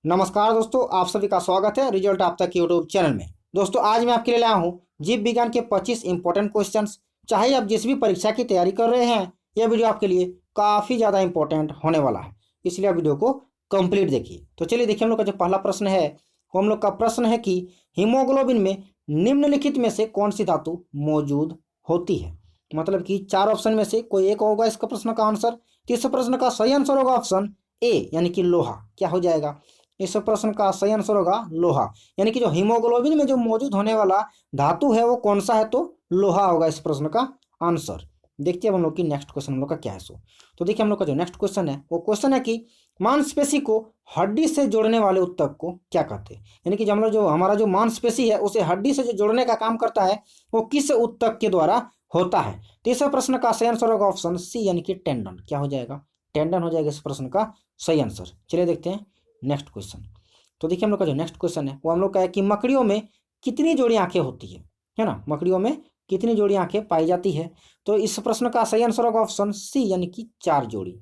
नमस्कार दोस्तों, आप सभी का स्वागत है रिजल्ट आप तक यूट्यूब चैनल में। दोस्तों आज मैं आपके लिए लाया हूं जीव विज्ञान के 25 इंपॉर्टेंट क्वेश्चंस। चाहे आप जिस भी परीक्षा की तैयारी कर रहे हैं, यह वीडियो आपके लिए काफ़ी ज़्यादा इंपॉर्टेंट होने वाला है, इसलिए आप वीडियो को कंप्लीट देखिए। तो चलिए देखिए, हम लोग का जो पहला प्रश्न है वो हम लोग का प्रश्न है कि हीमोग्लोबिन में निम्नलिखित में से कौन सी धातु मौजूद होती है। मतलब कि 4 ऑप्शन में से कोई एक होगा इसका प्रश्न का आंसर। तो इस प्रश्न का सही आंसर होगा ऑप्शन ए यानी कि लोहा। क्या हो जाएगा? इस प्रश्न का सही आंसर होगा लोहा। यानी कि जो हीमोग्लोबिन में जो मौजूद होने वाला धातु है वो कौन सा है, तो लोहा होगा इस प्रश्न का आंसर। देखते हैं अब हम लोग की नेक्स्ट क्वेश्चन हम लोग का क्या है। तो देखिए हम लोग का जो नेक्स्ट क्वेश्चन है वो क्वेश्चन है कि मांसपेशी को हड्डी से जोड़ने वाले उत्तक को क्या कहते हैं। यानी कि जो हम लोग जो हमारा जो मांसपेशी है उसे हड्डी से जो जोड़ने का काम करता है वो किस उत्तक के द्वारा होता है। तो इस प्रश्न का सही आंसर होगा ऑप्शन सी यानी कि टेंडन। क्या हो जाएगा? टेंडन हो जाएगा इस प्रश्न का सही आंसर। चलिए देखते हैं नेक्स्ट क्वेश्चन। तो देखिए हम लोग का जो नेक्स्ट क्वेश्चन है वो हम लोग का है कि मकड़ियों में कितनी जोड़ी आंखें होती है ना। मकड़ियों में कितनी जोड़ी आंखें पाई जाती है। तो इस प्रश्न का सही आंसर होगा ऑप्शन सी यानी कि 4 जोड़ी।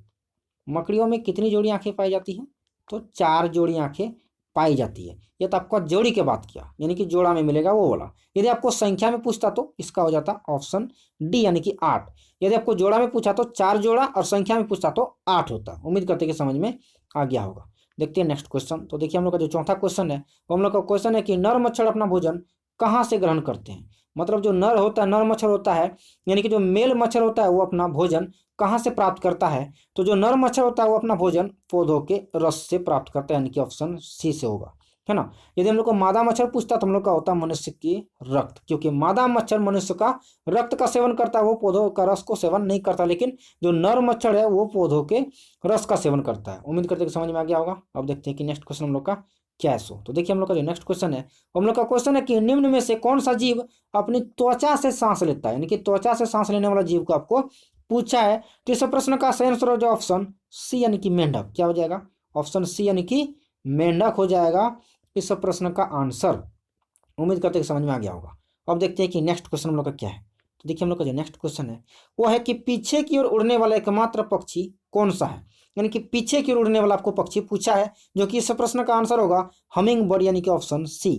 मकड़ियों में कितनी जोड़ी आंखें पाई जाती है, तो 4 जोड़ी आंखें पाई जाती है। ये तो आपको जोड़ी के बात किया, यानी कि जोड़ा में मिलेगा वो वाला। यदि आपको संख्या में पूछता तो इसका हो जाता ऑप्शन डी यानी कि 8। यदि आपको जोड़ा में पूछा तो 4 जोड़ा और संख्या में पूछता तो 8 होता। उम्मीद करते कि समझ में आ गया होगा। देखते हैं नेक्स्ट क्वेश्चन। तो देखिए हम लोग का जो चौथा क्वेश्चन है वो हम लोग का क्वेश्चन है कि नर मच्छर अपना भोजन कहाँ से ग्रहण करते हैं। मतलब जो नर होता है, नर मच्छर होता है, यानी कि जो मेल मच्छर होता है वो अपना भोजन कहाँ से प्राप्त करता है। तो जो नर मच्छर होता है वो अपना भोजन पौधों के रस से प्राप्त करता है, यानी कि ऑप्शन सी से होगा, है ना। यदि हम लोग को मादा मच्छर पूछता तो हम लोग का होता मनुष्य की रक्त, क्योंकि मादा मच्छर मनुष्य का रक्त का सेवन करता है, वो पौधों का रस को सेवन नहीं करता। लेकिन जो नर मच्छर है वो पौधों के रस का सेवन करता है। उम्मीद करते हैं कि समझ में आ गया होगा। अब देखते हैं कि नेक्स्ट क्वेश्चन हम लोग का क्या है। तो देखिए हम लोग का जो नेक्स्ट क्वेश्चन है हम लोग का क्वेश्चन है कि निम्न में से कौन सा जीव अपनी त्वचा से सांस लेता है। यानी कि त्वचा से सांस लेने वाला जीव को आपको पूछा है। तो इस प्रश्न का सही आंसर हो जाए ऑप्शन सी यानी कि मेंढक। क्या हो जाएगा? ऑप्शन सी यानी कि मेंढक हो जाएगा इस प्रश्न का आंसर। उम्मीद करते हैं कि समझ में आ गया होगा। अब देखते हैं कि नेक्स्ट क्वेश्चन हम लोग का क्या है। तो देखिए हम लोग का जो नेक्स्ट क्वेश्चन है वो है कि पीछे की ओर उड़ने वाला एकमात्र पक्षी कौन सा है। यानी कि पीछे की ओर उड़ने वाला आपको पक्षी पूछा है, जो कि इस प्रश्न का आंसर होगा हमिंग बर्ड यानी कि ऑप्शन सी।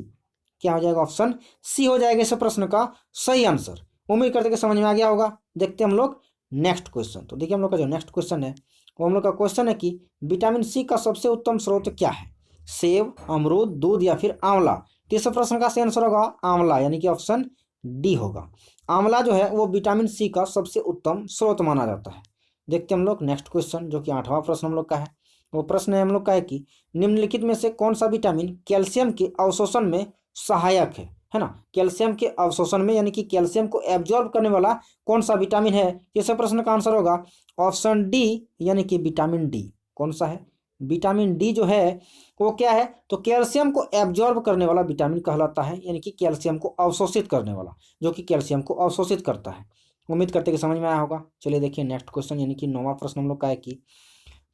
क्या हो जाएगा? ऑप्शन सी हो जाएगा इस प्रश्न का सही आंसर। उम्मीद करते कि समझ में आ गया होगा। देखते हैं हम लोग नेक्स्ट क्वेश्चन। तो देखिए हम लोग का जो नेक्स्ट क्वेश्चन है वो हम लोग का क्वेश्चन है कि विटामिन सी का सबसे उत्तम स्रोत क्या है। सेब, अमरूद, दूध या फिर आंवला। तो इस प्रश्न का सही आंसर होगा आंवला, यानी कि ऑप्शन डी होगा। आंवला जो है वो विटामिन सी का सबसे उत्तम स्रोत माना जाता है। देखते हैं हम लोग नेक्स्ट क्वेश्चन, जो कि 8वां प्रश्न हम लोग का है। वो प्रश्न है हम लोग का है कि निम्नलिखित में से कौन सा विटामिन कैल्शियम के अवशोषण में सहायक है ना। कैल्शियम के अवशोषण में, यानी कि कैल्शियम को एब्जॉर्ब करने वाला कौन सा विटामिन है। इस प्रश्न का आंसर होगा ऑप्शन डी यानी कि विटामिन डी। कौन सा है? विटामिन डी जो है वो क्या है, तो कैल्शियम को एब्जॉर्ब करने वाला विटामिन कहलाता है, यानी कि कैल्शियम को अवशोषित करने वाला, जो कि कैल्शियम को अवशोषित करता है। उम्मीद करते कि समझ में आया होगा। चलिए देखिए नेक्स्ट क्वेश्चन, यानी कि 9वां प्रश्न हम लोग का है कि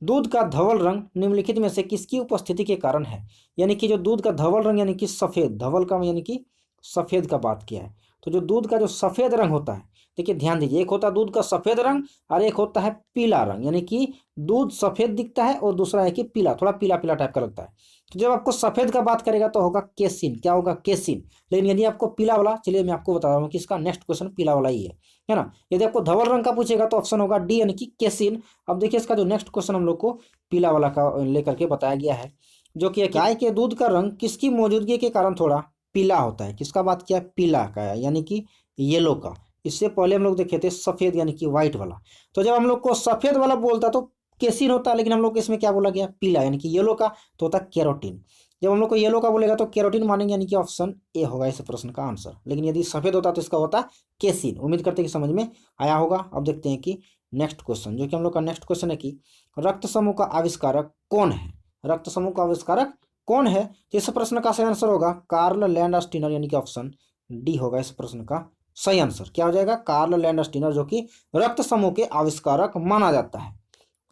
दूध का धवल रंग निम्नलिखित में से किसकी उपस्थिति के कारण है। यानी कि जो दूध का धवल रंग यानी कि सफेद, धवल का यानी कि सफेद का बात किया है। तो जो दूध का जो सफेद रंग होता है, देखिए ध्यान दीजिए, एक होता है दूध का सफेद रंग और एक होता है पीला रंग। यानी कि दूध सफेद दिखता है और दूसरा है कि पीला, थोड़ा पीला पीला टाइप का लगता है। तो जब आपको सफेद का बात करेगा तो होगा केसिन। क्या होगा? केसिन। लेकिन यदि आपको पीला वाला, चलिए मैं आपको बता रहा हूँ कि इसका नेक्स्ट क्वेश्चन पीला वाला ही है ना। यदि आपको धवल रंग का पूछेगा तो ऑप्शन होगा डी यानी कि केसिन। अब देखिए इसका जो नेक्स्ट क्वेश्चन हम लोग को पीला वाला का लेकर के बताया गया है, जो कि गाय के दूध का रंग किसकी मौजूदगी के कारण थोड़ा पीला होता है। किसका बात किया? पीला का है, यानी कि येलो का। इससे पहले हम लोग देखे थे सफेद यानी कि व्हाइट वाला। तो जब हम लोग को सफेद वाला बोलता तो केसिन होता है, लेकिन हम लोग को इसमें क्या बोला गया? पीला, यानी कि येलो का तो होता कैरोटीन। जब हम लोग को येलो का बोलेगा तो कैरोटीन मानेंगे, यानी कि ऑप्शन ए होगा इस प्रश्न का आंसर। लेकिन यदि सफेद होता तो इसका होता केसिन। उम्मीद करते हैं कि समझ में आया होगा। अब देखते हैं कि नेक्स्ट क्वेश्चन, जो कि हम लोग का नेक्स्ट क्वेश्चन है कि रक्त समूह का आविष्कारक कौन है। रक्त समूह का आविष्कारक कौन है? तो इस प्रश्न का सही आंसर होगा कार्ल लैंडस्टीनर, यानी कि ऑप्शन डी होगा इस प्रश्न का सही आंसर। क्या हो जाएगा? कार्ल लैंडस्टीनर, जो कि रक्त समूह के आविष्कारक माना जाता है।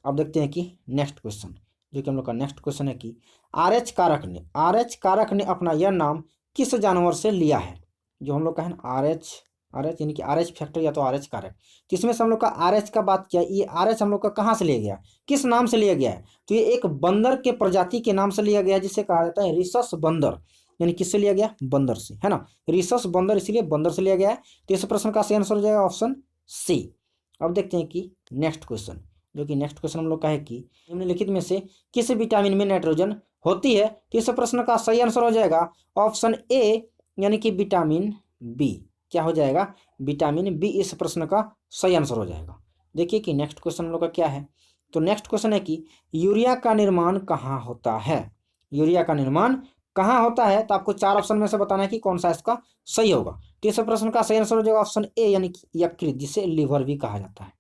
अब देखते हैं कि नेक्स्ट क्वेश्चन, जो कि हम लोग का नेक्स्ट क्वेश्चन है कि आर एच कारक ने अपना यह नाम किस जानवर से लिया है। जो हम लोग का है ना, आर एच RH यानी कि RH फैक्टर या तो RH कारक। तो इसमें से हम लोग का RH का बात किया, ये RH हम लोग का कहाँ से लिया गया, किस नाम से लिया गया है, तो ये एक बंदर के प्रजाति के नाम से लिया गया है जिसे कहा जाता है रिसस बंदर, यानी किससे लिया गया, बंदर से, है ना, रिसस बंदर, इसीलिए बंदर से लिया गया है। तो इस प्रश्न का सही आंसर हो जाएगा ऑप्शन सी। अब देखते हैं कि नेक्स्ट क्वेश्चन, जो कि नेक्स्ट क्वेश्चन हम लोग का है कि निम्नलिखित में से किस विटामिन में नाइट्रोजन होती है। तो इस प्रश्न का सही आंसर हो जाएगा ऑप्शन ए, यानी कि विटामिन बी। क्या हो जाएगा, विटामिन बी इस प्रश्न का सही आंसर हो जाएगा। देखिए कि नेक्स्ट क्वेश्चन हम लोग का क्या है। तो नेक्स्ट क्वेश्चन है कि यूरिया का निर्माण कहाँ होता है, यूरिया का निर्माण कहाँ होता है। तो आपको 4 ऑप्शन में से बताना है कि कौन सा इसका सही होगा। तो इस प्रश्न का सही आंसर हो जाएगा ऑप्शन ए, यानी कि यकृत, जिसे लिवर भी कहा जाता है,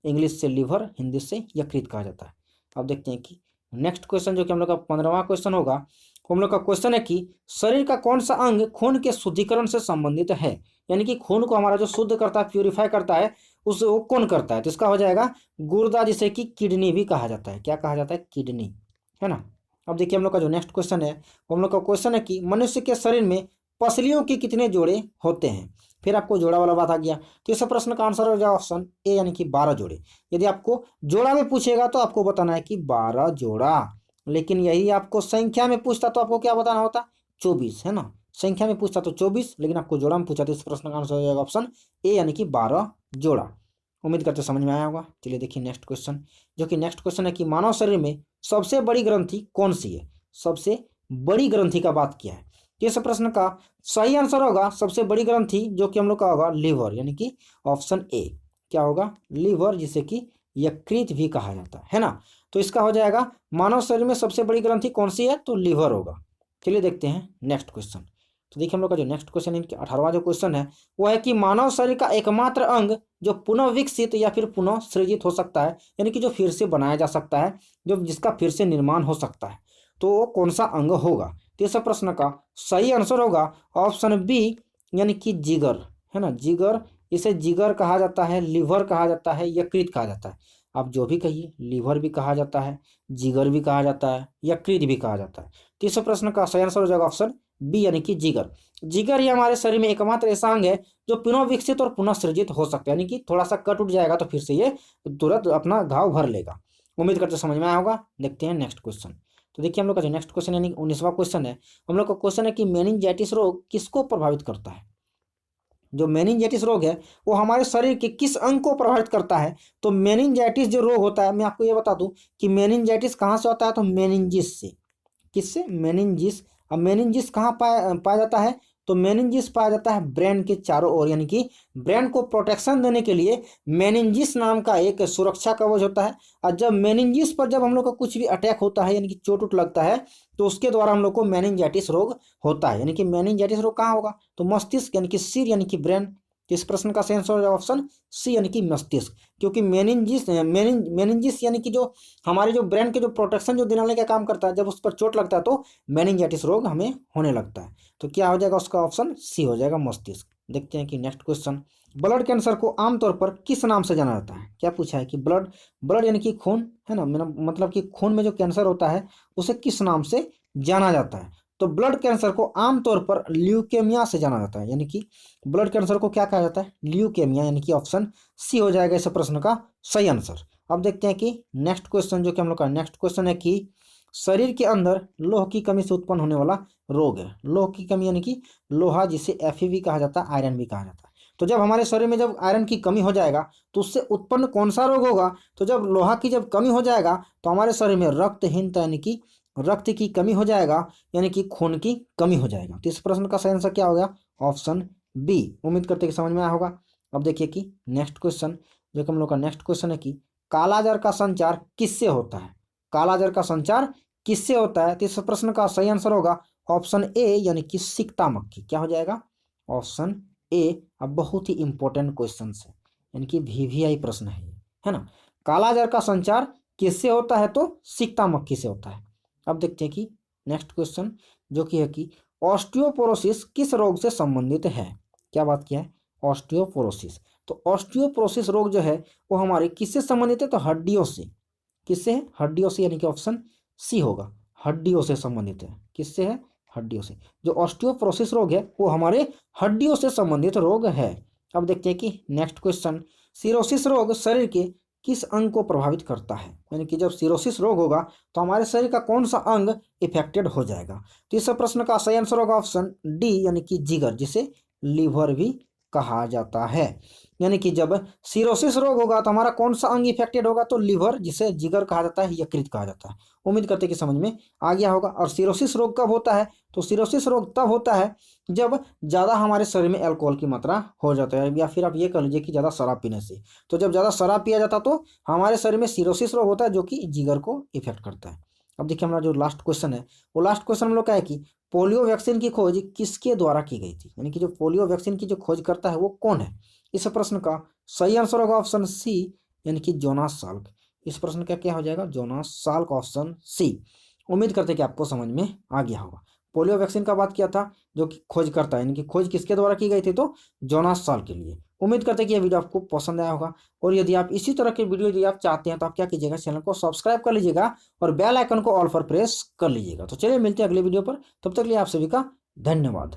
इंग्लिश से लिवर, हिंदी से यकृत कहा जाता है। अब देखते हैं कि नेक्स्ट क्वेश्चन, जो कि हम लोग का 15वां क्वेश्चन होगा, हम लोग का क्वेश्चन है कि शरीर का कौन सा अंग खून के शुद्धिकरण से संबंधित है, यानी कि खून को हमारा जो शुद्ध करता है, प्यूरिफाई करता है, उस वो कौन करता है। तो इसका हो जाएगा गुर्दा, जिसे कि किडनी भी कहा जाता है। क्या कहा जाता है, किडनी, है ना। अब देखिए हम लोग का जो नेक्स्ट क्वेश्चन है, हम लोग का क्वेश्चन है कि मनुष्य के शरीर में पसलियों के कितने जोड़े होते हैं। फिर आपको जोड़ा वाला बात आ गया। तो इस प्रश्न का आंसर हो जाएगा ऑप्शन ए, यानी कि 12 जोड़े। यदि आपको जोड़ा में पूछेगा तो आपको बताना है कि 12 जोड़ा, लेकिन यही आपको संख्या में पूछता तो आपको क्या बताना होता, 24, है ना। संख्या में पूछता तो 24, लेकिन आपको जोड़ा में पूछा तो इस प्रश्न का आंसर हो जाएगा ऑप्शन ए, यानी कि 12 जोड़ा। उम्मीद करते समझ में आया होगा। चलिए देखिए नेक्स्ट क्वेश्चन, जो कि नेक्स्ट क्वेश्चन है कि मानव शरीर में सबसे बड़ी ग्रंथि कौन सी है, सबसे बड़ी ग्रंथि का बात किया है। तो इस प्रश्न का सही आंसर होगा सबसे बड़ी ग्रंथि, जो कि हम लोग का होगा लिवर, यानी कि ऑप्शन ए। क्या होगा, लिवर, जिसे कि यकृत भी कहा जाता है ना। तो इसका हो जाएगा मानव शरीर में सबसे बड़ी ग्रंथि कौन सी है, तो लिवर होगा। चलिए देखते हैं नेक्स्ट क्वेश्चन। तो देखिए हम लोग का जो नेक्स्ट क्वेश्चन, इनके 18वां जो क्वेश्चन है वो है कि मानव शरीर का एकमात्र अंग जो पुनः विकसित या फिर पुनः सृजित हो सकता है, यानी कि जो फिर से बनाया जा सकता है, जो जिसका फिर से निर्माण हो सकता है, तो वो कौन सा अंग होगा। तो इस प्रश्न का सही आंसर होगा ऑप्शन बी, यानी कि जिगर, है ना, जिगर। इसे जिगर कहा जाता है, लिवर कहा जाता है, यकृत कहा जाता है। आप जो भी कहिए, लिवर भी कहा जाता है, जिगर भी कहा जाता है, यकृत भी कहा जाता है। तो इस प्रश्न का सही आंसर हो जाएगा ऑप्शन बी, यानी कि जिगर। जिगर ही हमारे शरीर में एकमात्र ऐसा अंग है जो पुनः विकसित और पुनः सृजित हो सकता है, यानी कि थोड़ा सा कट उठ जाएगा तो फिर से ये तुरंत अपना घाव भर लेगा। उम्मीद करते समझ में आया होगा। देखते हैं नेक्स्ट क्वेश्चन। तो देखिए हम लोग का जो नेक्स्ट क्वेश्चन यानी 19वां क्वेश्चन है, हम लोग का क्वेश्चन है कि मेनिंजाइटिस रोग किसको प्रभावित करता है। जो मेनिंजाइटिस रोग है वो हमारे शरीर के किस अंग को प्रभावित करता है। तो मेनिंजाइटिस जो रोग होता है, मैं आपको ये बता दूं कि मेनिंजाइटिस कहाँ से होता है, तो मेनिंजिस से। किससे, मेनिंजिस। अब मेनिंजिस कहाँ पाया जाता है, तो मेनिंजिस पाया जाता है ब्रेन के चारों ओर, यानी कि ब्रेन को प्रोटेक्शन देने के लिए मेनिंजिस नाम का एक सुरक्षा कवच होता है। और जब मेनिंजिस पर जब हम लोग का कुछ भी अटैक होता है, यानी कि चोट उट लगता है, तो उसके द्वारा हम लोग को मेनिंजाइटिस रोग होता है। यानी कि मेनिंजाइटिस रोग कहाँ होगा, तो मस्तिष्क, यानी कि सिर, यानी कि ब्रेन। इस प्रश्न का सही आंसर ऑप्शन सी, यानी कि मस्तिष्क। क्योंकि मेनिंजिस यानी कि जो हमारे जो ब्रेन के जो प्रोटेक्शन जो दिलाने का काम करता है, जब उस पर चोट लगता है तो मेनिंजाइटिस रोग हमें होने लगता है। तो क्या हो जाएगा, उसका ऑप्शन सी हो जाएगा, मस्तिष्क। देखते हैं कि नेक्स्ट क्वेश्चन, ब्लड कैंसर को आमतौर पर किस नाम से जाना जाता है। क्या पूछा है कि ब्लड, ब्लड यानी कि खून, है ना, मेरा मतलब कि खून में जो कैंसर होता है उसे किस नाम से जाना जाता है। तो ब्लड कैंसर को आमतौर पर ल्यूकेमिया से जाना जाता है, यानी कि ब्लड कैंसर को क्या कहा जाता है, ल्यूकेमिया, यानी कि ऑप्शन सी हो जाएगा इस प्रश्न का सही आंसर। अब देखते हैं कि नेक्स्ट क्वेश्चन, जो कि हम लोग का नेक्स्ट क्वेश्चन है कि शरीर के अंदर लोह की कमी से उत्पन्न होने वाला रोग है। लोह की कमी यानी कि लोहा, जिसे Fe भी कहा जाता है, आयरन भी कहा जाता है। तो जब हमारे शरीर में जब आयरन की कमी हो जाएगा तो उससे उत्पन्न कौन सा रोग होगा, तो जब लोहा की जब कमी हो जाएगा तो हमारे शरीर में रक्तहीनता, यानी कि रक्त की कमी हो जाएगा, यानी कि खून की कमी हो जाएगा। तो इस प्रश्न का सही आंसर क्या हो गया, ऑप्शन बी। उम्मीद करते कि समझ में आया होगा। अब देखिए कि नेक्स्ट क्वेश्चन, जो कि हम लोग का नेक्स्ट क्वेश्चन है कि कालाजार का संचार किससे होता है। कालाजार का संचार किससे होता है। तो इस प्रश्न का सही आंसर होगा ऑप्शन ए, यानी कि सिकता मक्खी। क्या हो जाएगा, ऑप्शन ए। अब बहुत ही इंपॉर्टेंट क्वेश्चन है, यानी कि VVI प्रश्न है ये, है ना। कालाजार का संचार किससे होता है, तो सिकता मक्खी से होता है। अब देखते हैं कि नेक्स्ट क्वेश्चन, जो कि है कि ऑस्टियोपोरोसिस किस रोग से संबंधित है। क्या बात किया है, ऑस्टियोपोरोसिस। तो ऑस्टियोपोरोसिस रोग जो है वो हमारे किससे संबंधित है, तो हड्डियों से। किससे है, हड्डियों से, यानी कि ऑप्शन सी होगा, हड्डियों से संबंधित है। किससे है, हड्डियों से। जो ऑस्टियोपोरोसिस रोग है वो हमारे हड्डियों से संबंधित रोग है। अब देखते हैं कि नेक्स्ट क्वेश्चन, सिरोसिस रोग शरीर के किस अंग को प्रभावित करता है? यानी कि जब सिरोसिस रोग होगा तो हमारे शरीर का कौन सा अंग इफेक्टेड हो जाएगा? तो इस प्रश्न का सही आंसर होगा ऑप्शन डी, यानी कि जिगर, जिसे लिवर भी कहा जाता है। यानी कि जब सिरोसिस रोग होगा तो हमारा कौन सा अंग इफेक्टेड होगा? तो लिवर, जिसे जिगर कहा जाता है, यकृत कहा जाता है। उम्मीद करते कि समझ में आ गया होगा। और सिरोसिस रोग कब होता है? तो सिरोसिस रोग तब होता है जब ज़्यादा हमारे शरीर में अल्कोहल की मात्रा हो जाता है, या फिर आप ये कह लीजिए कि ज़्यादा शराब पीने से। तो जब ज़्यादा शराब पिया जाता तो हमारे शरीर में सिरोसिस रोग होता है, जो कि जिगर को इफेक्ट करता है। अब देखिए हमारा जो लास्ट क्वेश्चन है, वो लास्ट क्वेश्चन हम लोग का है कि पोलियो वैक्सीन की खोज किसके द्वारा की गई थी? यानी कि जो पोलियो वैक्सीन की जो खोज करता है वो कौन है? इस प्रश्न का सही आंसर होगा ऑप्शन सी, यानी कि जोनास साल्क। इस प्रश्न का क्या हो जाएगा? Jonas Salk, option C. उम्मीद करते कि आपको समझ में आ गया होगा। पोलियो वैक्सीन का बात किया था, जो कि खोज करता है, यानी कि खोज किसके द्वारा की गई थी? तो जोनास साल्क के लिए। उम्मीद करते कि यह वीडियो आपको पसंद आया होगा। और यदि आप इसी तरह के वीडियो यदि आप चाहते हैं तो आप क्या कीजिएगा, चैनल को सब्सक्राइब कर लीजिएगा और बेल आइकन को ऑल पर प्रेस कर लीजिएगा। तो चलिए मिलते हैं अगले वीडियो पर, तब तक के लिए आप सभी का धन्यवाद।